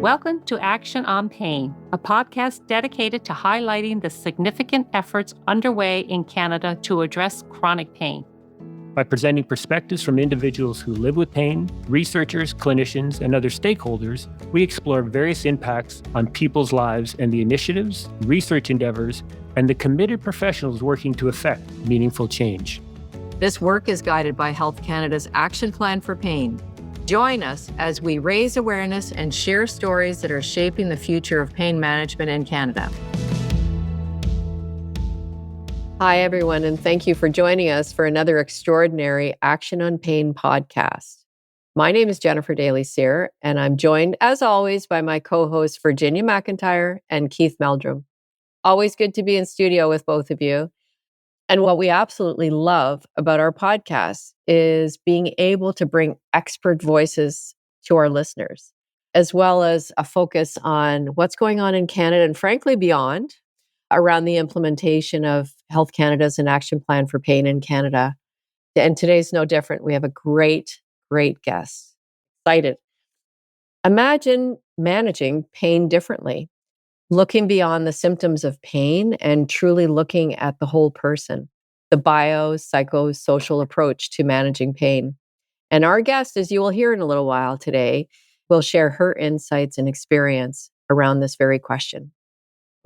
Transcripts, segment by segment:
Welcome to Action on Pain, a podcast dedicated to highlighting the significant efforts underway in Canada to address chronic pain. By presenting perspectives from individuals who live with pain, researchers, clinicians, and other stakeholders, we explore various impacts on people's lives and the initiatives, research endeavors, and the committed professionals working to effect meaningful change. This work is guided by Health Canada's Action Plan for Pain. Join us as we raise awareness and share stories that are shaping the future of pain management in Canada. Hi, everyone, and thank you for joining us for another extraordinary Action on Pain podcast. My name is Jennifer Daly-Cyr, and I'm joined, as always, by my co-hosts Virginia McIntyre and Keith Meldrum. Always good to be in studio with both of you. And what we absolutely love about our podcast is being able to bring expert voices to our listeners, as well as a focus on what's going on in Canada and frankly beyond around the implementation of Health Canada's An Action Plan for Pain in Canada. And today's no different. We have a great guest. Excited. Imagine managing pain differently, looking beyond the symptoms of pain and truly looking at the whole person, the biopsychosocial approach to managing pain. And our guest, as you will hear in a little while today, will share her insights and experience around this very question.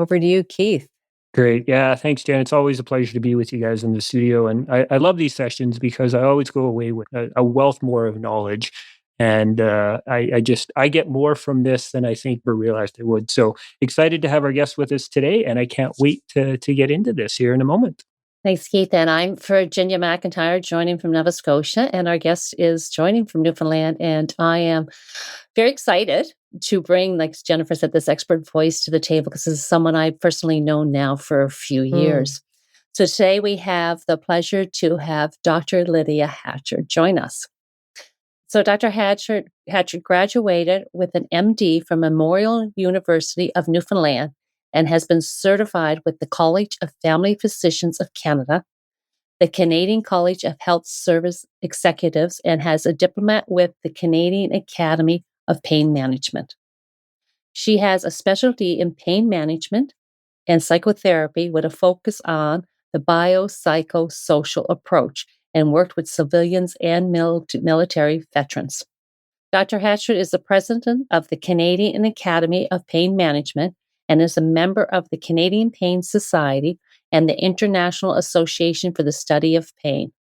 Over to you, Keith. Great. Yeah, thanks, Jen. It's always a pleasure to be with you guys in the studio. And I love these sessions because I always go away with a wealth more of knowledge. And I get more from this than I think we realized I would. So excited to have our guest with us today, and I can't wait to get into this here in a moment. Thanks, Keith. And I'm Virginia McIntyre, joining from Nova Scotia, and our guest is joining from Newfoundland. And I am very excited to bring, like Jennifer said, this expert voice to the table because this is someone I've personally known now for a few years. So today we have the pleasure to have Dr. Lydia Hatcher join us. So Dr. Hatcher graduated with an MD from Memorial University of Newfoundland and has been certified with the College of Family Physicians of Canada, the Canadian College of Health Service Executives, and has a diploma with the Canadian Academy of Pain Management. She has a specialty in pain management and psychotherapy with a focus on the biopsychosocial approach, and worked with civilians and military veterans. Dr. Hatcher is the president of the Canadian Academy of Pain Management and is a member of the Canadian Pain Society and the International Association for the Study of Pain.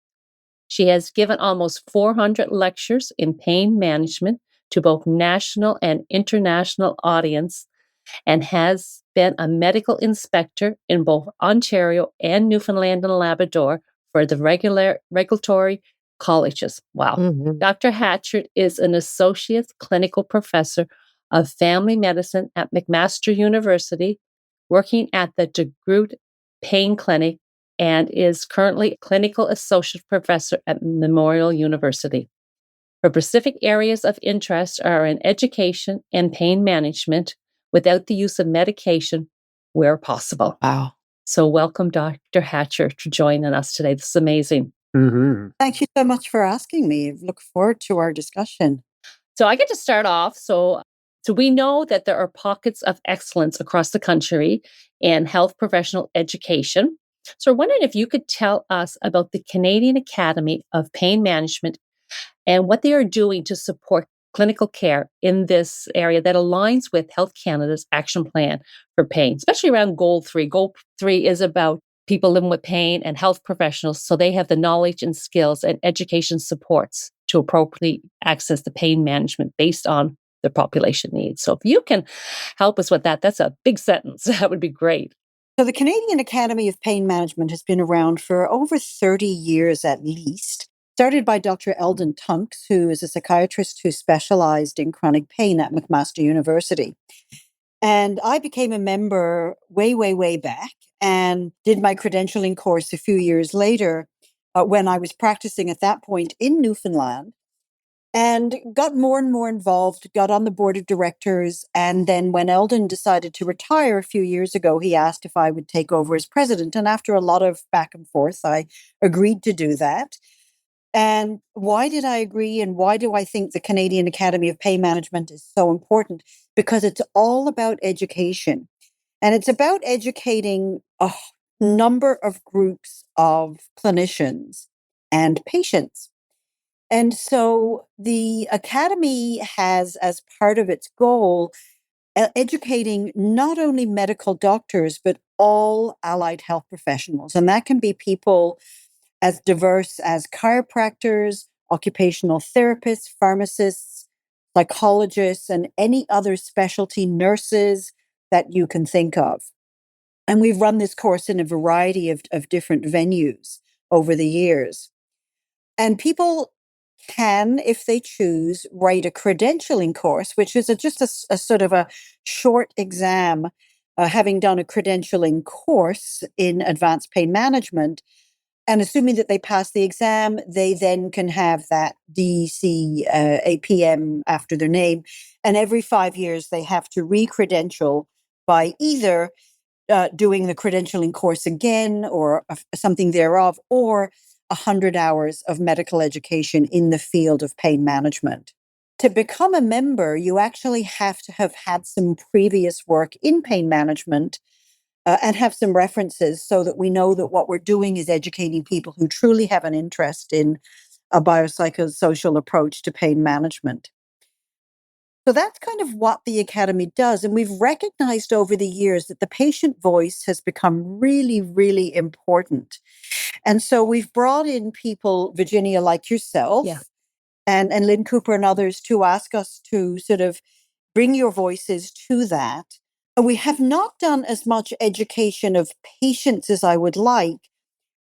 She has given almost 400 lectures in pain management to both national and international audience and has been a medical inspector in both Ontario and Newfoundland and Labrador for the regulatory colleges. Wow. Mm-hmm. Dr. Hatcher is an associate clinical professor of family medicine at McMaster University, working at the DeGroote Pain Clinic, and is currently clinical associate professor at Memorial University. Her specific areas of interest are in education and pain management without the use of medication where possible. Wow. So welcome, Dr. Hatcher, to joining us today. This is amazing. Mm-hmm. Thank you so much for asking me. I look forward to our discussion. So I get to start off. So we know that there are pockets of excellence across the country in health professional education. So I'm wondering if you could tell us about the Canadian Academy of Pain Management and what they are doing to support clinical care in this area that aligns with Health Canada's Action Plan for Pain, especially around Goal 3. Goal 3 is about people living with pain and health professionals, so they have the knowledge and skills and education supports to appropriately access the pain management based on their population needs. So if you can help us with that, that's a big sentence. That would be great. So the Canadian Academy of Pain Management has been around for over 30 years at least. Started by Dr. Eldon Tunks, who is a psychiatrist who specialized in chronic pain at McMaster University. And I became a member way back and did my credentialing course a few years later when I was practicing at that point in Newfoundland, and got more and more involved, got on the board of directors. And then when Eldon decided to retire a few years ago, he asked if I would take over as president. And after a lot of back and forth, I agreed to do that. And why did I agree? And why do I think the Canadian Academy of Pain Management is so important? Because it's all about education. And it's about educating a number of groups of clinicians and patients. And so the Academy has, as part of its goal, educating not only medical doctors, but all allied health professionals. And that can be people as diverse as chiropractors, occupational therapists, pharmacists, psychologists, and any other specialty nurses that you can think of. And we've run this course in a variety of different venues over the years. And people can, if they choose, write a credentialing course, which is just a sort of a short exam, having done a credentialing course in advanced pain management. And assuming that they pass the exam, they then can have that DEC APM after their name. And every 5 years, they have to re-credential by either doing the credentialing course again or something thereof, or 100 hours of medical education in the field of pain management. To become a member, you actually have to have had some previous work in pain management and have some references so that we know that what we're doing is educating people who truly have an interest in a biopsychosocial approach to pain management. So that's kind of what the Academy does. And we've recognized over the years that the patient voice has become really, really important. And so we've brought in people, Virginia, like yourself, and Lynn Cooper and others, to ask us to sort of bring your voices to that. And we have not done as much education of patients as I would like,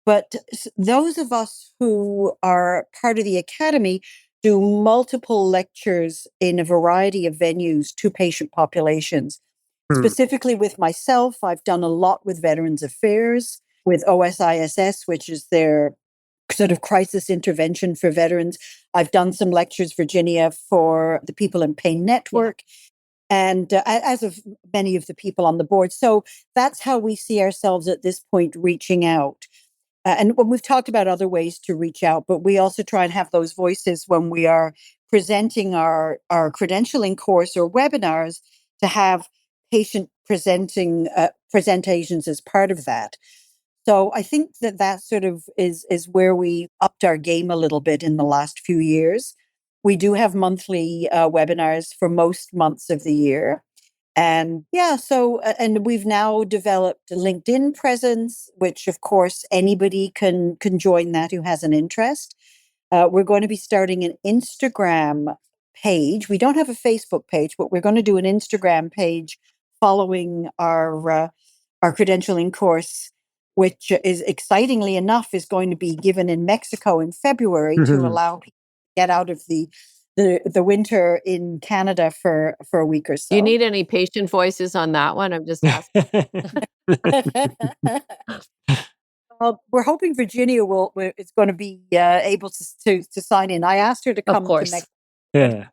but those of us who are part of the Academy do multiple lectures in a variety of venues to patient populations. Specifically with myself, I've done a lot with Veterans Affairs, with OSISS, which is their sort of crisis intervention for veterans. I've done some lectures, Virginia, for the People in Pain Network, and as of many of the people on the board. So that's how we see ourselves at this point reaching out. And when we've talked about other ways to reach out, but we also try and have those voices when we are presenting our credentialing course or webinars, to have patient presentations as part of that. So I think that sort of is where we upped our game a little bit in the last few years. We do have monthly webinars for most months of the year. And and we've now developed a LinkedIn presence, which of course anybody can join that who has an interest. We're going to be starting an Instagram page. We don't have a Facebook page, but we're going to do an Instagram page following our credentialing course, which is excitingly enough is going to be given in Mexico in February to allow people to get out of the winter in Canada for a week or so. Do you need any patient voices on that one? I'm just asking. We're hoping Virginia is going to be able to sign in. I asked her to come to Mexico. Yeah.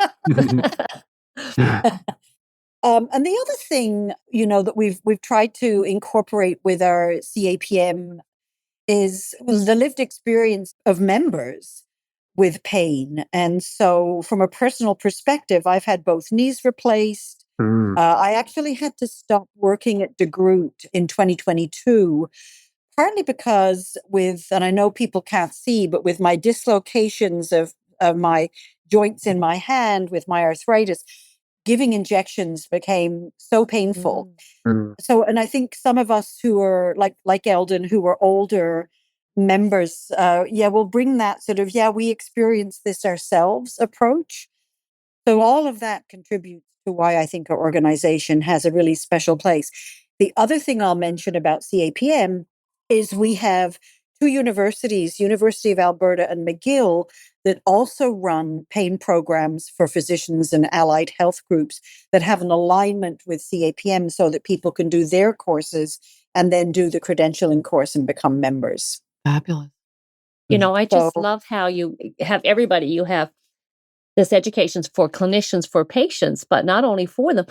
And the other thing, that we've tried to incorporate with our CAPM is the lived experience of members with pain. And so from a personal perspective, I've had both knees replaced. I actually had to stop working at De Groot in 2022, partly because and I know people can't see, but with my dislocations of my joints in my hand, with my arthritis, giving injections became so painful. So, and I think some of us who are like Eldon, who are older members, will bring that sort of, we experience this ourselves approach. So all of that contributes to why I think our organization has a really special place. The other thing I'll mention about CAPM is we have two universities, University of Alberta and McGill, that also run pain programs for physicians and allied health groups that have an alignment with CAPM so that people can do their courses and then do the credentialing course and become members. Fabulous. I just love how you have everybody. You have this education for clinicians, for patients, but not only for them,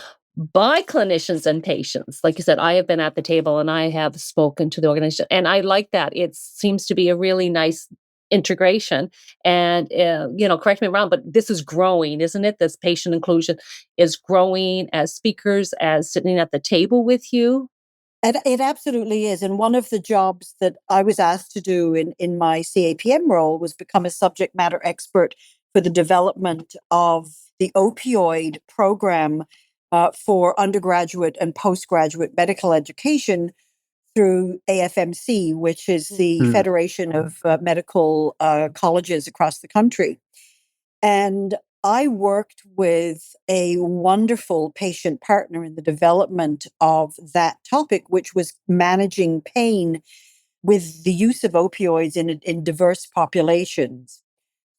by clinicians and patients. Like you said, I have been at the table and I have spoken to the organization, and I like that. It seems to be a really nice integration. And, correct me if I'm wrong, but this is growing, isn't it? This patient inclusion is growing as speakers, as sitting at the table with you. And it absolutely is. And one of the jobs that I was asked to do in my CAPM role was become a subject matter expert for the development of the opioid program for undergraduate and postgraduate medical education through AFMC, which is the Mm. Federation of Medical Colleges across the country. And I worked with a wonderful patient partner in the development of that topic, which was managing pain with the use of opioids in diverse populations.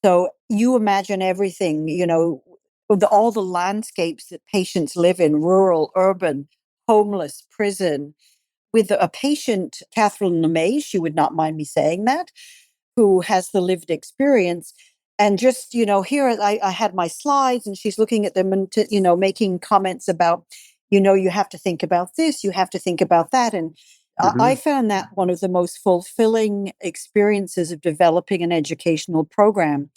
So you imagine everything, all the landscapes that patients live in, rural, urban, homeless, prison. With a patient, Catherine LeMay, she would not mind me saying that, who has the lived experience. And just, here I had my slides and she's looking at them and, making comments about, you have to think about this, you have to think about that. And I found that one of the most fulfilling experiences of developing an educational program.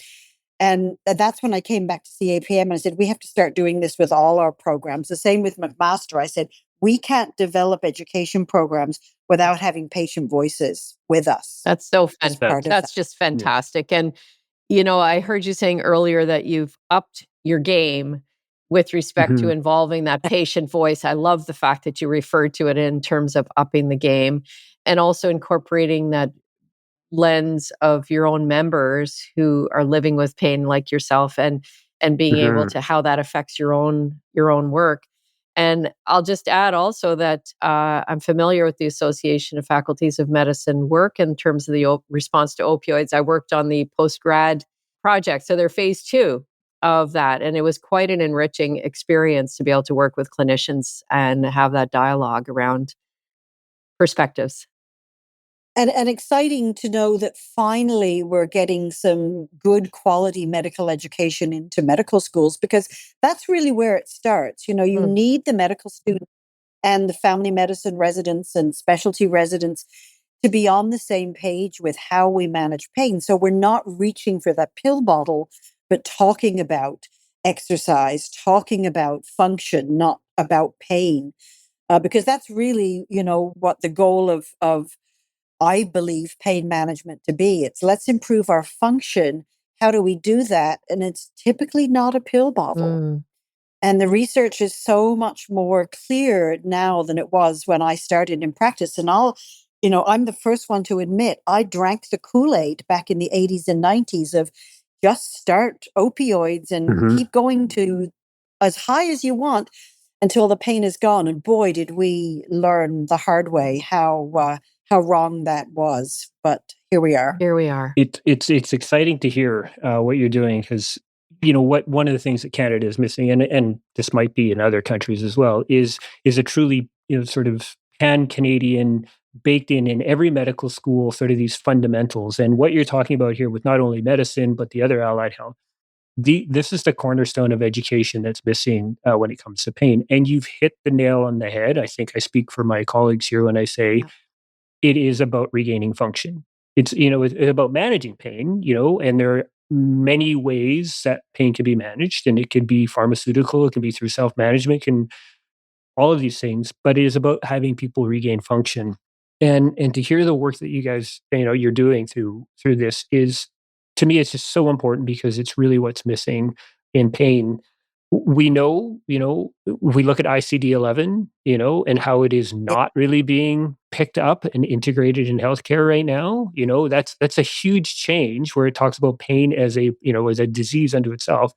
And that's when I came back to CAPM and I said, we have to start doing this with all our programs. The same with McMaster. I said, we can't develop education programs without having patient voices with us That's so as part of that. that's just fantastic. And I heard you saying earlier that you've upped your game with respect to Mhm. involving that patient voice. I love the fact that you referred to it in terms of upping the game and also incorporating that lens of your own members who are living with pain like yourself and being able Mhm. to how that affects your own work. And I'll just add also that I'm familiar with the Association of Faculties of Medicine work in terms of the response to opioids. I worked on the post-grad project, so they're phase 2 of that, and it was quite an enriching experience to be able to work with clinicians and have that dialogue around perspectives. And exciting to know that finally we're getting some good quality medical education into medical schools, because that's really where it starts. You Mm. need the medical student and the family medicine residents and specialty residents to be on the same page with how we manage pain. So we're not reaching for that pill bottle, but talking about exercise, talking about function, not about pain. Because that's really, what the goal of I believe pain management to be. It's let's improve our function. How do we do that? And it's typically not a pill bottle. Mm. And the research is so much more clear now than it was when I started in practice. And I'm the first one to admit I drank the Kool-Aid back in the 80s and 90s of just start opioids and Mhm. keep going to as high as you want until the pain is gone. And boy, did we learn the hard way how wrong that was. But here we are. Here we are. It's exciting to hear what you're doing because what one of the things that Canada is missing, and this might be in other countries as well, is a truly sort of pan Canadian baked in every medical school sort of these fundamentals. And what you're talking about here with not only medicine but the other allied health, this is the cornerstone of education that's missing when it comes to pain. And you've hit the nail on the head. I think I speak for my colleagues here when I say it is about regaining function. It's about managing pain, and there are many ways that pain can be managed, and it could be pharmaceutical, it can be through self-management, can all of these things, but it is about having people regain function. And to hear the work that you guys, you're doing through this is, to me, it's just so important because it's really what's missing in pain. We know, we look at ICD-11, and how it is not really being picked up and integrated in healthcare right now. That's a huge change where it talks about pain as a disease unto itself,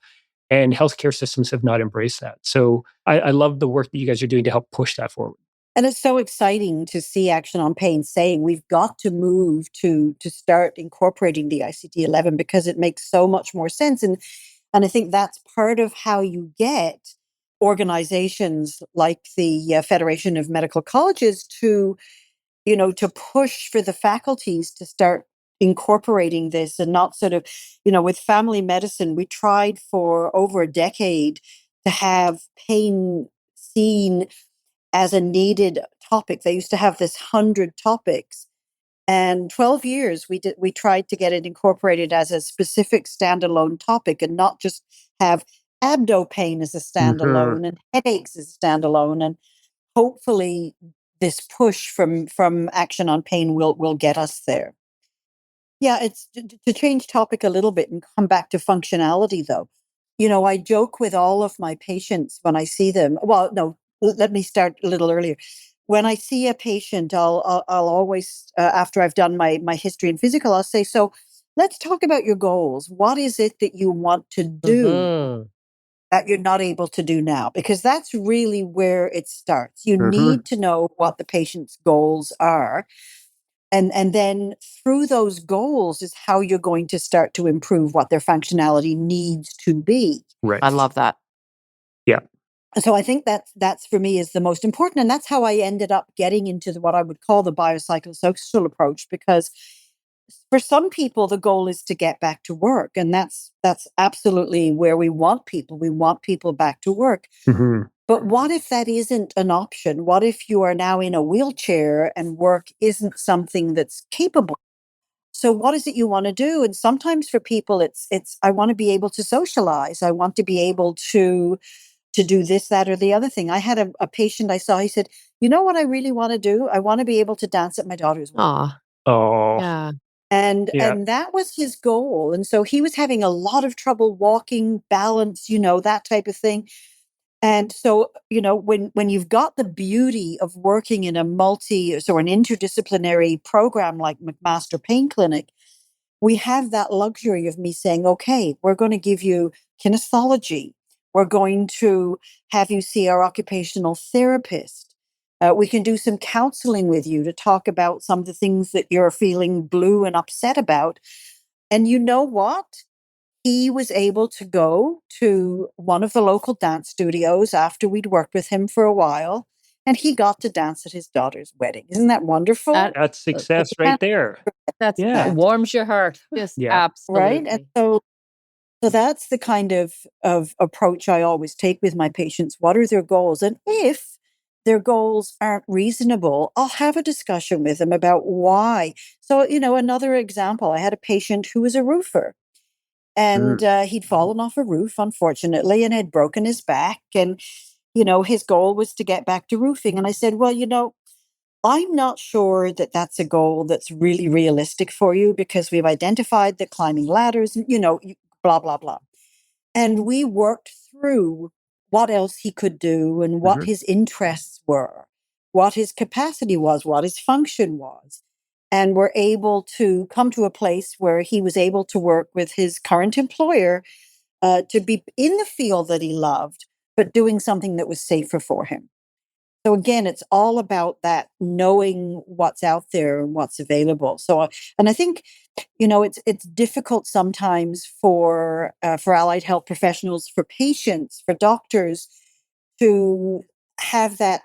and healthcare systems have not embraced that. So I love the work that you guys are doing to help push that forward. And it's so exciting to see Action on Pain saying we've got to move to start incorporating the ICD-11 because it makes so much more sense. And I think that's part of how you get organizations like the Federation of Medical Colleges to push for the faculties to start incorporating this and not sort of, with family medicine, we tried for over a decade to have pain seen as a needed topic. They used to have this 100 topics. And 12 years we tried to get it incorporated as a specific standalone topic and not just have abdo pain as a Mhm. standalone and headaches as a standalone. And hopefully this push from Action on Pain will get us there. Yeah, it's to change topic a little bit and come back to functionality though. I joke with all of my patients when I see them. Well, no, let me start a little earlier. When I see a patient, I'll always after I've done my history and physical, I'll say, so let's talk about your goals. What is it that you want to do Mhm. that you're not able to do now? Because that's really where it starts. You Mhm. need to know what the patient's goals are. And then through those goals is how you're going to start to improve what their functionality needs to be. Right. I love that. Yeah. So I think that's for me is the most important. And that's how I ended up getting into what I would call the biopsychosocial approach, because for some people the goal is to get back to work. And that's absolutely where we want people. We want people back to work. Mhm. But what if that isn't an option? What if you are now in a wheelchair and work isn't something that's capable? So what is it you want to do? And sometimes for people it's I want to be able to socialize. I want to be able to do this, that, or the other thing. I had a patient I saw, he said, you know what I really want to do? I want to be able to dance at my daughter's wedding. Aw, Oh, yeah. yeah. And that was his goal. And so he was having a lot of trouble walking, balance, that type of thing. And so, when you've got the beauty of working in a an interdisciplinary program like McMaster Pain Clinic, we have that luxury of me saying, okay, we're going to give you kinesiology. We're going to have you see our occupational therapist. We can do some counseling with you to talk about some of the things that you're feeling blue and upset about. And you know what? He was able to go to one of the local dance studios after we'd worked with him for a while, and he got to dance at his daughter's wedding. Isn't that wonderful? That That's Like, success you right can't, there. that's Yeah. It warms your heart. just Yeah. right? And absolutely. so that's the kind of approach I always take with my patients. What are their goals? And if their goals aren't reasonable, I'll have a discussion with them about why. So, another example, I had a patient who was a roofer. And Mm. he'd fallen off a roof, unfortunately, and had broken his back. And, his goal was to get back to roofing. And I said, well, I'm not sure that that's a goal that's really realistic for you because we've identified that climbing ladders, blah, blah, blah. And we worked through what else he could do and what Mhm. his interests were, what his capacity was, what his function was. And we're able to come to a place where he was able to work with his current employer to be in the field that he loved, but doing something that was safer for him. So again, it's all about that knowing what's out there and what's available. So, and I think it's difficult sometimes for allied health professionals, for patients, for doctors to have that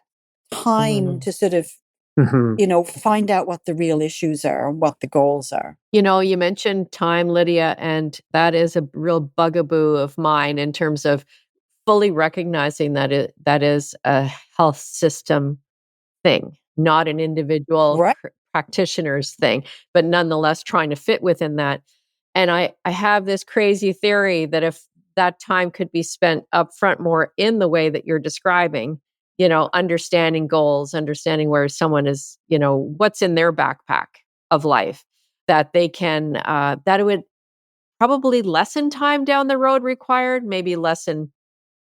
time Mhm. to sort of Mhm. find out what the real issues are and what the goals are. You mentioned time, Lydia, and that is a real bugaboo of mine in terms of fully recognizing that is a health system thing, not an individual Right. practitioner's thing, but nonetheless trying to fit within that. And I have this crazy theory that if that time could be spent upfront more in the way that you're describing, understanding goals, understanding where someone is, what's in their backpack of life, that they can, that it would probably lessen time down the road required, maybe lessen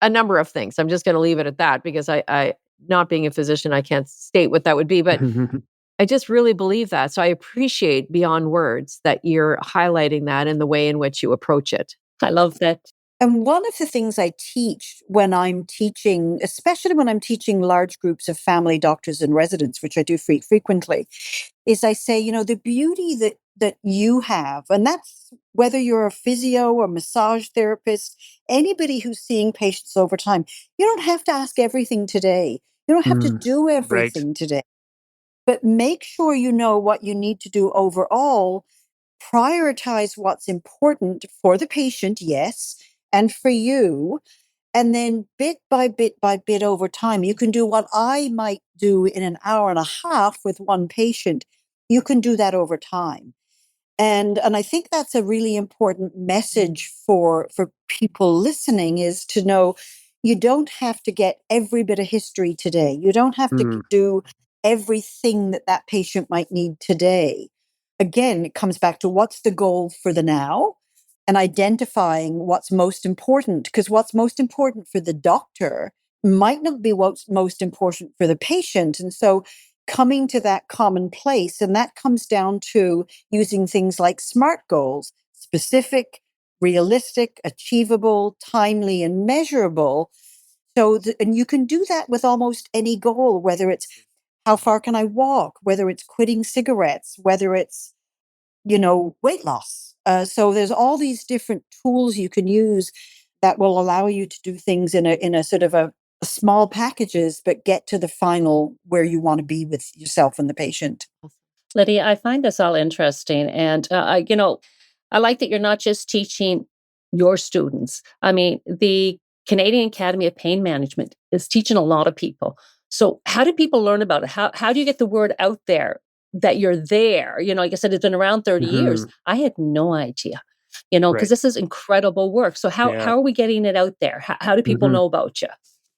a number of things. I'm just going to leave it at that because I, not being a physician, I can't state what that would be, but I just really believe that. So I appreciate beyond words that you're highlighting that in the way in which you approach it. I love that. And one of the things I teach when I'm teaching, especially when I'm teaching large groups of family doctors and residents, which I do frequently, is I say, the beauty that you have, and that's whether you're a physio or massage therapist, anybody who's seeing patients over time, you don't have to ask everything today. You don't have to Mm. do Right. everything today, but make sure you know what you need to do overall. Prioritize what's important for the patient, yes, and for you. And then bit by bit over time, you can do what I might do in an hour and a half with one patient. you can do that over time. And I think that's a really important message for people listening, is to know you don't have to get every bit of history today. You don't have to do everything that patient might need today. Again, it comes back to what's the goal for the now and identifying what's most important, because what's most important for the doctor might not be what's most important for the patient. And so coming to that common place, and that comes down to using things like SMART goals: specific, realistic, achievable, timely, and measurable. So, and you can do that with almost any goal, whether it's how far can I walk, whether it's quitting cigarettes, whether it's, weight loss. So there's all these different tools you can use that will allow you to do things in a sort of a small packages, but get to the final where you want to be with yourself and the patient. Lydia, I find this all interesting. And, I like that you're not just teaching your students. I mean, the Canadian Academy of Pain Management is teaching a lot of people. So how do people learn about it? How do you get the word out there that you're there? Like I said, it's been around 30 years. I had no idea, because this is incredible work. So how are we getting it out there? How do people know about you?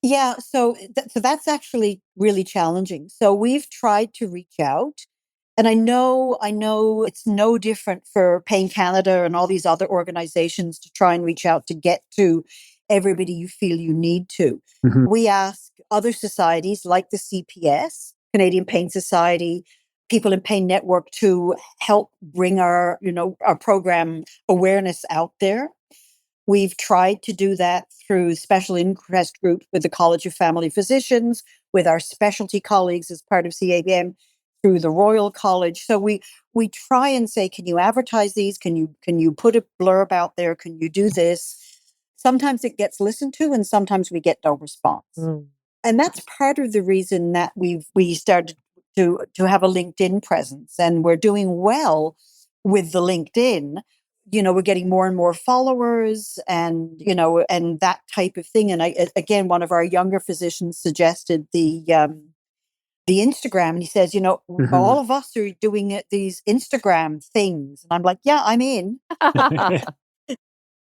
Yeah, so that's actually really challenging. So we've tried to reach out, and I know it's no different for Pain Canada and all these other organizations to try and reach out to get to everybody you feel you need to. We ask other societies like the CPS, Canadian Pain Society, People in Pain Network, to help bring our program awareness out there. We've tried to do that through special interest groups with the College of Family Physicians, with our specialty colleagues as part of CAPM, through the Royal College. So we try and say, can you advertise these? Can you put a blurb out there? Can you do this? Sometimes it gets listened to, and sometimes we get no response. And that's part of the reason that we started to have a LinkedIn presence, and we're doing well with the LinkedIn. We're getting more and more followers, and and that type of thing. And again, one of our younger physicians suggested the Instagram, and he says, all of us are doing these Instagram things, and I'm like, yeah, I'm in.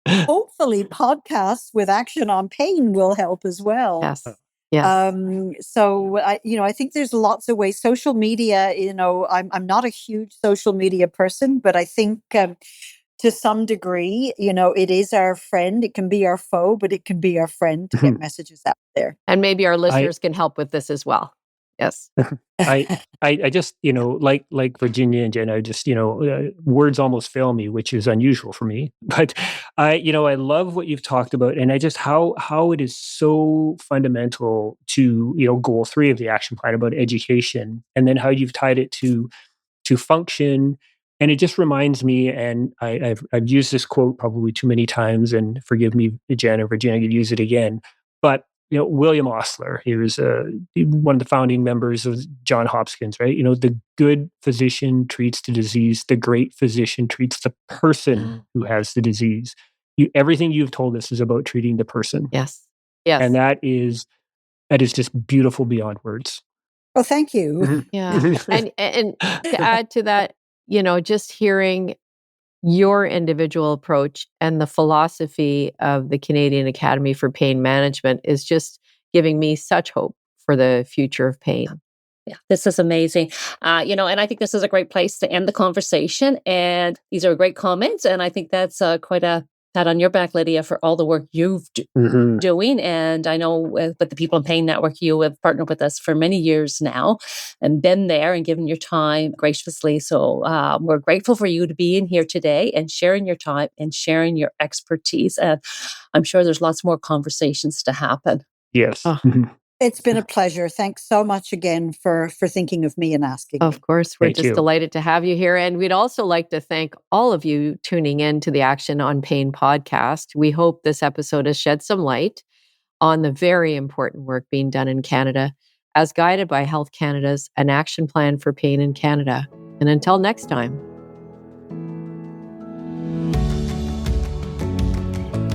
Hopefully, podcasts with action on pain will help as well. Yes. Yes. So I think there's lots of ways. Social media, I'm not a huge social media person, but I think to some degree, it is our friend. It can be our foe, but it can be our friend to get messages out there. And maybe our listeners can help with this as well. Yes. I just, like Virginia and Jen, I just, words almost fail me, which is unusual for me. But I love what you've talked about, and I just how it is so fundamental to, goal 3 of the action plan about education, and then how you've tied it to function. And it just reminds me, and I've used this quote probably too many times, and forgive me, Jen or Virginia, I could use it again. But William Osler, he was one of the founding members of Johns Hopkins, right? The good physician treats the disease. The great physician treats the person who has the disease. Everything you've told us is about treating the person. Yes. Yes. And that is just beautiful beyond words. Well, thank you. Yeah. And to add to that, just hearing your individual approach and the philosophy of the Canadian Academy for Pain Management is just giving me such hope for the future of pain. Yeah, this is amazing. And I think this is a great place to end the conversation. And these are great comments. And I think that's quite a pat on your back, Lydia, for all the work you've doing. And I know with the People in Pain Network, you have partnered with us for many years now and been there and given your time graciously. So we're grateful for you to be in here today and sharing your time and sharing your expertise. And I'm sure there's lots more conversations to happen. Yes. It's been a pleasure. Thanks so much again for thinking of me and asking. Of course, we're just delighted to have you here. And we'd also like to thank all of you tuning in to the Action on Pain podcast. We hope this episode has shed some light on the very important work being done in Canada as guided by Health Canada's An Action Plan for Pain in Canada. And until next time.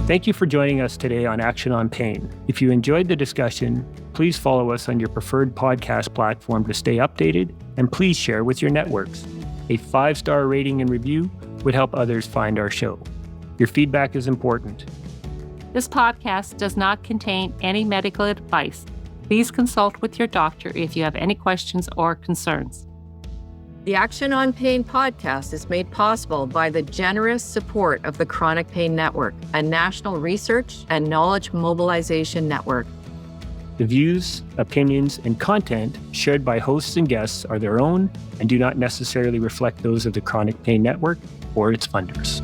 Thank you for joining us today on Action on Pain. If you enjoyed the discussion, please follow us on your preferred podcast platform to stay updated, and please share with your networks. A 5-star rating and review would help others find our show. Your feedback is important. This podcast does not contain any medical advice. Please consult with your doctor if you have any questions or concerns. The Action on Pain podcast is made possible by the generous support of the Chronic Pain Network, a national research and knowledge mobilization network. The views, opinions, and content shared by hosts and guests are their own and do not necessarily reflect those of the Chronic Pain Network or its funders.